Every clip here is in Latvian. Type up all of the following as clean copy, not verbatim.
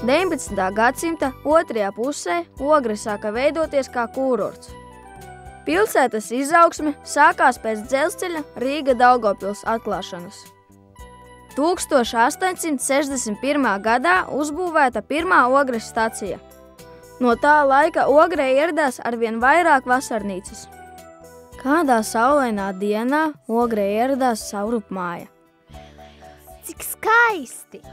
19. gadsimta otrajā pusē Ogre sāka veidoties kā kurorts. Pilsētas izaugsme sākās pēc dzelzceļa Rīga-Daugavpils atklāšanas. 1861. gadā uzbūvēta pirmā Ogres stacija. No tā laika Ogrē ieradās arvien vairāk vasarnīcas. Kādā saulainā dienā Ogrē ieradās saurupmāja. Cik skaisti!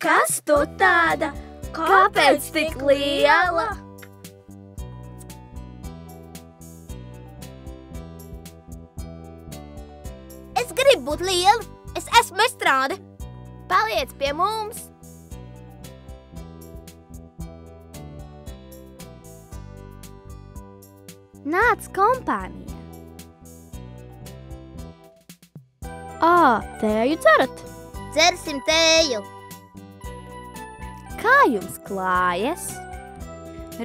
Kas tu tāda? Kāpēc tik liela? Es gribu būt liela. Es esmu Estrāde. Paliec pie mums. Nāc kompānijā. Tēju dzerat? Dzersim tēju. Kā jums klājas?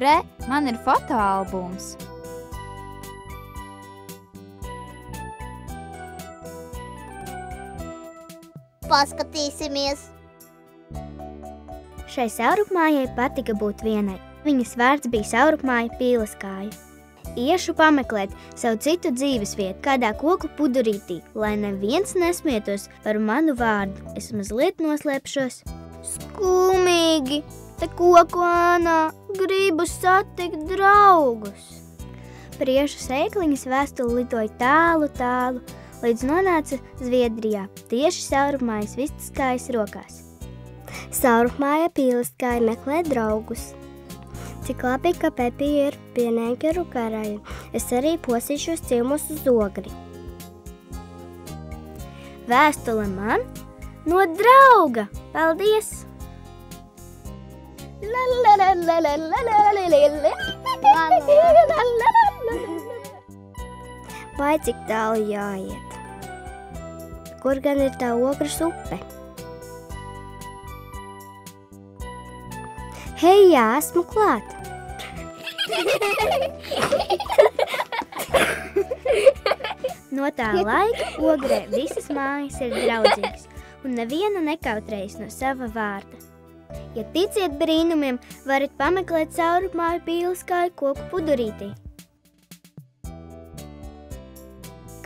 Re, man ir fotoalbums. Paskatīsimies. Šai saurupmājai patika būt vienai. Viņas vārds bija Saurupmāja Pīleskāja. Iešu pameklēt savu citu dzīvesvietu kādā koku pudurītī, lai neviens nesmietos par manu vārdu. Es mazliet noslēpšos. Skumīgi, te koku ānā, gribu satikt draugus. Priešu sēkliņas vēstuli lidoja tālu, tālu, līdz nonāca Zviedrijā, tieši Saurupmājas Vistiskājas rokās. Saurupmāja Pīleskāja meklē draugus. Cik labi, ka Pepija ir pienēkeru karaja. Es arī posīšos ciemos uz Ogri. Vēstule man no drauga. Paldies! Vai cik tālu jāiet? Kur gan ir tā Ogres upe? Hei, jā, esmu klāt! No tā laika Ogrē visas mājas ir draudzīgas un neviena nekautrējas no sava vārda. Ja ticiet brīnumiem, varat pameklēt Saurupmāju Pīleskāju koku pudurītī.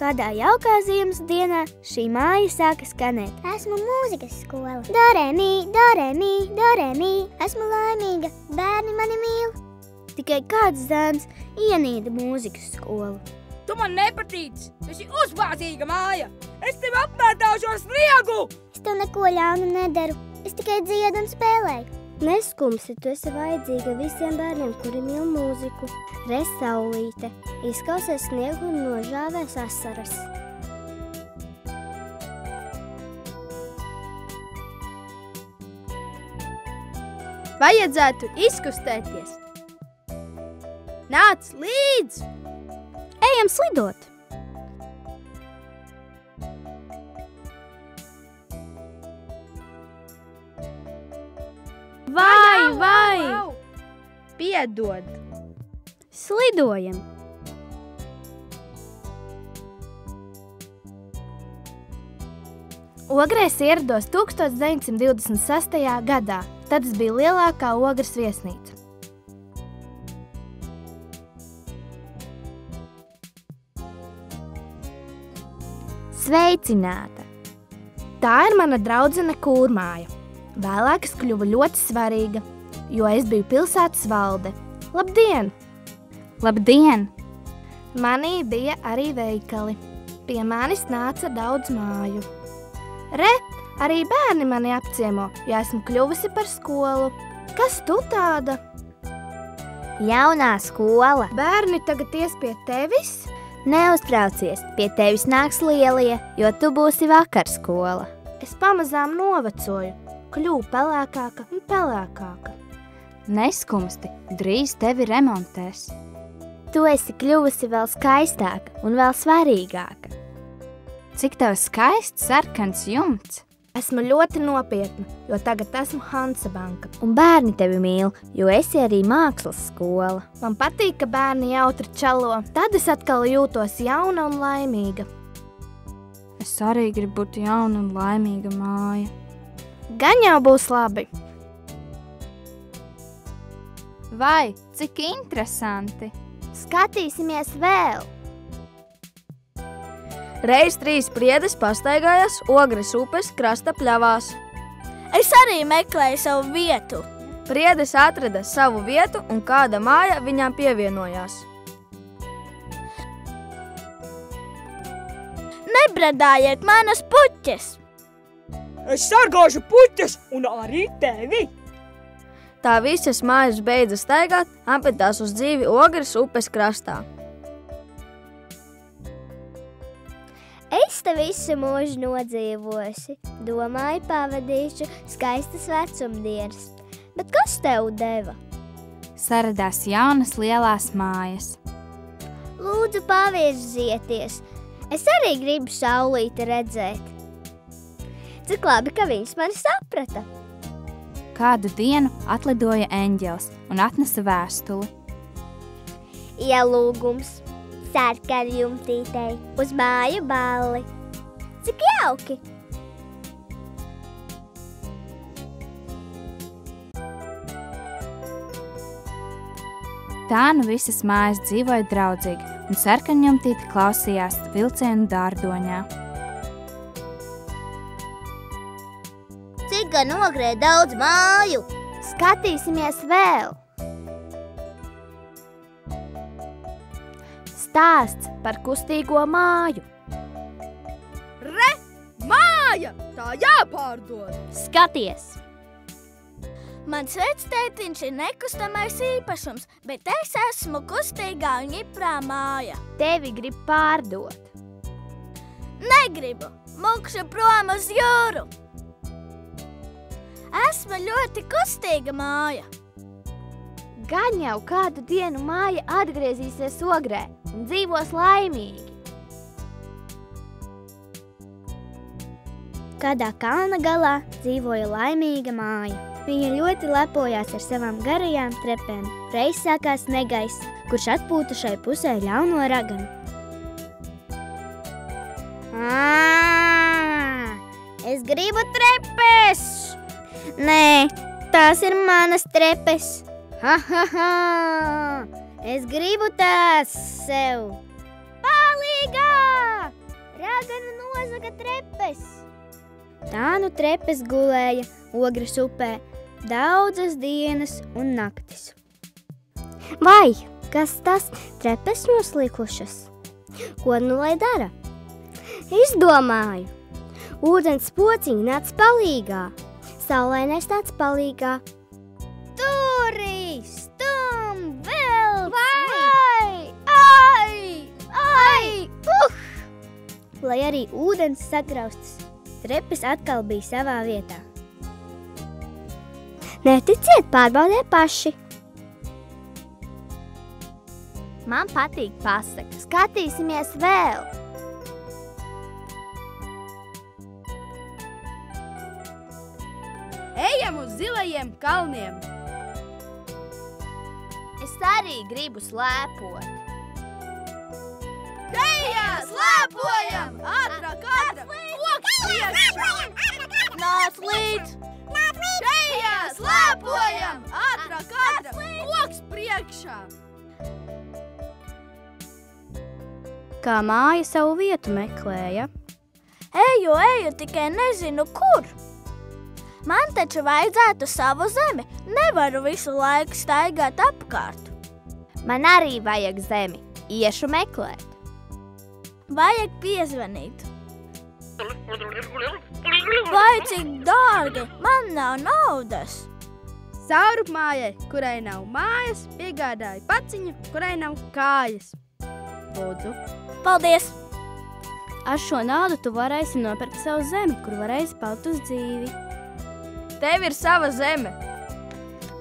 Kādā jaukā ziemas dienā šī māja sāka skanēt. Esmu mūzikas skola. Do-re-mi, do-re-mi, do-re-mi. Esmu laimīga, bērni mani mīl. Tikai kāds zēns ienīda mūzikas skolu. Tu man nepatīc! Esi uzbāzīga māja! Es tev apmētāšu ar sniegu! Es tev neko ļaunu nedaru. Es tikai dziedu un spēlēju. Neskumsi, tu esi vajadzīga visiem bērniem, kuri mīl mūziku. Re, saulīte, izkausies sniegu un nožāvēs asaras. Vajadzētu izkustēties. Nāc līdz! Ejam slidot! Vai! Piedod! Slidojam! Ogrēs ierados 1926. gadā. Tad tas bija lielākā Ogres viesnīca. Sveicināta! Tā ir mana draudzene Kūrmāja. Vēlāk es kļuvu ļoti svarīga, jo es biju pilsētas valde. Labdien! Labdien! Manī bija arī veikali. Pie manis nāca daudz māju. Re, arī bērni mani apciemo, jo esmu kļuvusi par skolu. Kas tu tāda? Jaunā skola! Bērni tagad ies pie tevis? Neuztraucies, pie tevis nāks lielie, jo tu būsi vakarskola. Es pamazām novecoju, kļuvu pelēkāka un pelēkāka. Neskumsti, drīz tevi remontēs. Tu esi kļuvusi vēl skaistāka un vēl svarīgāka. Cik tev skaists sarkans jumts? Esmu ļoti nopietna, jo tagad esmu Hansabanka. Un bērni tevi mīl, jo esi arī mākslas skola. Man patīk, ka bērni jautri čalo, tad es atkal jūtos jauna un laimīga. Es arī gribu būt jauna un laimīga māja. Gan jau būs labi. Vai, cik interesanti! Skatīsimies vēl! Reiz 3 priedes pastaigājās Ogres upes krasta pļavās. Es arī meklēju savu vietu. Priedes atrada savu vietu un kāda māja viņām pievienojās. Nebradājiet manas puķes! Es sargāšu puķes un arī tevi! Tā visas mājas beidza staigāt, apmetās uz dzīvi Ogres upes krastā. Es te visu mūžu nodzīvosi, domāju, pavadīšu skaistas vecumdienas. Bet kas tev deva? Saradās jaunas lielās mājas. Lūdzu, pavirzieties. Es arī gribu saulīti redzēt. Cik labi, ka viņš mani saprata. Kādu dienu atlidoja eņģelis un atnesa vēstuli. Ielūgums sarkanjumtītei uz māju balli. Cik jauki! Tā nu visas mājas dzīvoja draudzīgi, un sarkanjumtīte klausījās vilcienu dārdoņā. Cik gan Ogrē daudz māju! Skatīsimies vēl! Stāsts par kustīgo māju. Māja! Tā jāpārdod! Skaties! Mans vectētiņš ir nekustamais īpašums, bet es esmu kustīgā un ģiprā māja. Tevi grib pārdot. Negribu! Mukšu prom uz jūru! Esmu ļoti kustīga māja. Gan jau kādu dienu māja atgriezīsies Ogrē un dzīvos laimīgi. Kādā kalna galā dzīvoja laimīga māja. Viņa ļoti lepojās ar savām garajām trepēm. Reiz sākās negaiss, kurš atpūta šai pusē ļauno raganu. Es gribu trepes! Nē, tās ir manas trepes. Ha, ha, ha! Es gribu tās sev. Palīgā! Ragana nozaga trepes. Tā nu trepes gulēja Ogres upē daudzas dienas un naktis. Vai, kas tas? Trepes noslīkušas. Ko nu lai dara? Izdomāju. Ūdens pociņi nāc palīgā. Saulainais nāc palīgā. lai arī ūdens sagraustas. Trepes atkal bija savā vietā. Neticiet, pārbaudiet paši! Man patīk pasakas. Skatīsimies vēl! Ejam uz zilajiem kalniem! Es arī gribu slēpot. Ejā, slēpojam! Ātrāk, ātrāk! Koks priekšā! Nāc līdz! Ejā, slēpojam! Ātrāk, ātrāk! Koks priekšā! Kā māja savu vietu meklēja. Eju, tikai nezinu, kur. Man taču vajadzētu savu zemi. Nevaru visu laiku staigāt apkārt. Man arī vajag zemi. Iešu meklēt. Vajag piezvanīt. Vai cik dārgi? Man nav naudas. Saurupmājai, kurai nav mājas, piegādāja paciņu, kurai nav kājas. Lūdzu. Paldies! Ar šo naudu tu varēsi nopirkt savu zemi, kur varēsi palikt uz dzīvi. Tev ir sava zeme.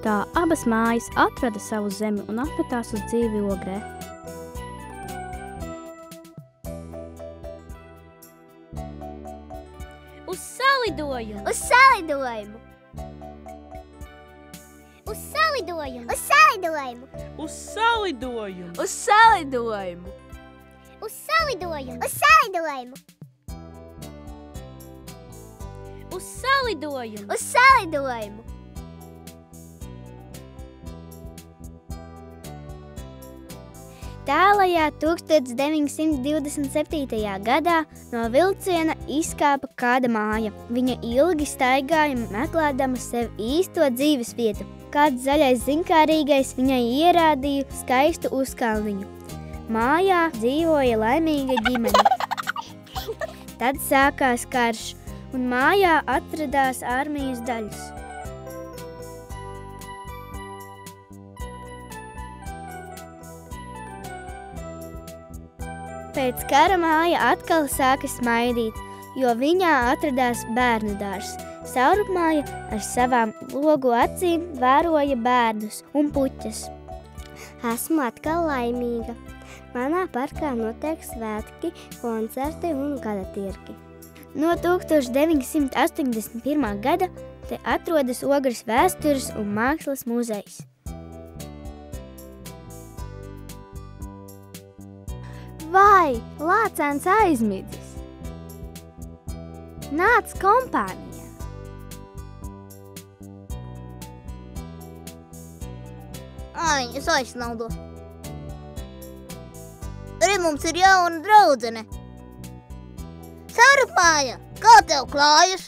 Tā abas mājas atrada savu zemi un apmetās uz dzīvi ogrē. Uz salidojumu! Uz salidojumu! Uz salidojumu! Uz salidojumu! Uz salidojumu! Uz salidojumu! Uz salidojumu! Uz salidojumu! Uz salidojumu! Uz salidojumu! Tālajā 1927. gadā no vilciena izkāpa kāda māja. Viņa ilgi staigāja, meklēdama sev īsto dzīves vietu. Kāds zaļais zinkārīgais viņai ierādīja skaistu uzkalniņu. Mājā dzīvoja laimīga ģimene. Tad sākās karš, un mājā atradās armijas daļas. Pēc kara māja atkal sāka smaidīt, jo viņā atradās bērnu dārzs. Saurupmāja ar savām logu acīm vēroja bērnus un puķes. Esmu atkal laimīga. Manā parkā notiek svētki, koncerti un gada tirgi. No 1981. gada te atrodas Ogres vēstures un mākslas muzejs. Vai, lācēns aizmidzis? Nāc kompānijā! Ai, es aizsnaudu. Re, mums ir jauna draudzene. Saurupmāja, kā tev klājas?